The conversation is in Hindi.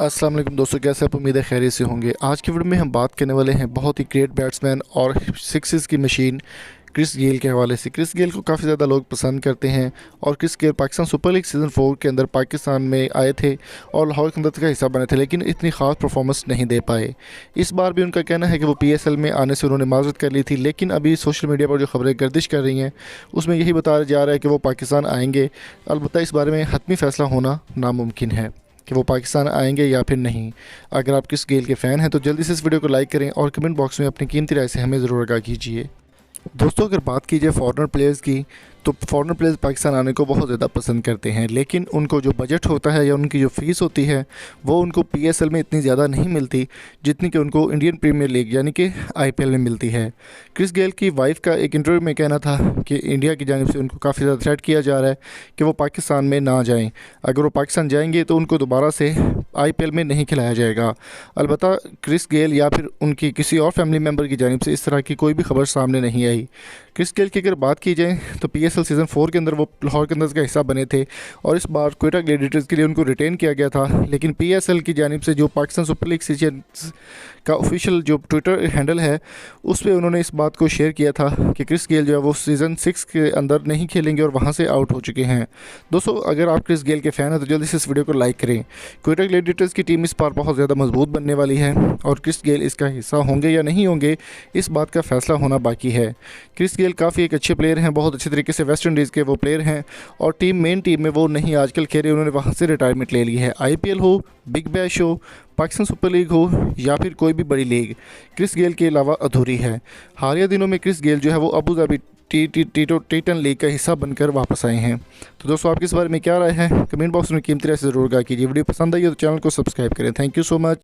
अस्सलाम वालेकुम दोस्तों, कैसे आप? उम्मीद है खैरियत से होंगे। आज की वीडियो में हम बात करने वाले हैं बहुत ही ग्रेट बैट्समैन और सिक्सेस की मशीन क्रिस गेल के हवाले से। क्रिस गेल को काफ़ी ज़्यादा लोग पसंद करते हैं और Chris Gayle Pakistan super league season 4 के अंदर पाकिस्तान में आए थे और लाहौर कलंदर्स का हिस्सा बने थे, लेकिन इतनी ख़ास परफॉर्मेंस नहीं दे पाए। इस बार भी उनका कहना है कि वो PSL में आने से उन्होंने माजरत कर ली थी, लेकिन अभी सोशल मीडिया पर जो खबरें गर्दिश कर रही हैं उसमें यही बताया जा रहा है कि वो पाकिस्तान आएंगे। अलबत्ता इस बारे में हतमी फ़ैसला होना नामुमकिन है कि वो पाकिस्तान आएंगे या फिर नहीं। अगर आप किस गेल के फ़ैन हैं तो जल्दी से इस वीडियो को लाइक करें और कमेंट बॉक्स में अपनी कीमती राय से हमें ज़रूर आगाह कीजिए। दोस्तों, अगर बात की जाए फॉरेनर प्लेयर्स की तो फॉरेनर प्लेयर्स पाकिस्तान आने को बहुत ज़्यादा पसंद करते हैं, लेकिन उनको जो बजट होता है या उनकी जो फ़ीस होती है वो उनको PSL में इतनी ज़्यादा नहीं मिलती जितनी कि उनको इंडियन प्रीमियर लीग यानी कि IPL में मिलती है। क्रिस गेल की वाइफ का एक इंटरव्यू में कहना था कि इंडिया की जानिब से उनको काफ़ी ज़्यादा थ्रेट किया जा रहा है कि वो पाकिस्तान में ना जाएँ। अगर वो पाकिस्तान जाएंगे तो उनको दोबारा से IPL में नहीं खिलाया जाएगा। अलबत्ता क्रिस गेल या फिर उनकी किसी और फैमिली मेम्बर की जानिब से इस तरह की कोई भी खबर सामने नहीं आई। क्रिस गेल की अगर बात की जाए तो PSL सीज़न 4 के अंदर वो लाहौर कलंदर्स का हिस्सा बने थे और इस बार क्वेटा ग्लैडिएटर्स के लिए उनको रिटेन किया गया था, लेकिन PSL की जानिब से जो पाकिस्तान सुपर लीग सीजन का ऑफिशियल जो ट्विटर हैंडल है उस पर उन्होंने इस बात को शेयर किया था कि क्रिस गेल जो है वो सीज़न 6 के अंदर नहीं खेलेंगे और वहाँ से आउट हो चुके हैं। दोस्तों, अगर आप क्रिस गेल के फ़ैन हैं तो जल्दी से इस वीडियो को लाइक करें। क्वेटा ग्लैडिएटर्स की टीम इस बार बहुत ज़्यादा मजबूत बनने वाली है और क्रिस गेल इसका हिस्सा होंगे या नहीं होंगे इस बात का फ़ैसला होना बाकी है। क्रिस गेल काफ़ी एक अच्छे प्लेयर हैं, बहुत अच्छे तरीके से वेस्ट इंडीज़ के वो प्लेयर हैं और मेन टीम में वो नहीं आजकल खेल रहे, उन्होंने वहाँ से रिटायरमेंट ले ली है। IPL हो, बिग बैश हो, पाकिस्तान सुपर लीग हो या फिर कोई भी बड़ी लीग, क्रिस गेल के अलावा अधूरी है। हालिया दिनों में क्रिस गेल जो है वो अबू धाबी टी10 लीग का हिस्सा बनकर वापस आए हैं। तो दोस्तों, आपकी इस बारे में क्या राय है? कमेंट बॉक्स में कीमती राय से ज़रूर आगाह कीजिए। वीडियो पसंद आई हो तो चैनल को सब्सक्राइब करें। Thank you so much.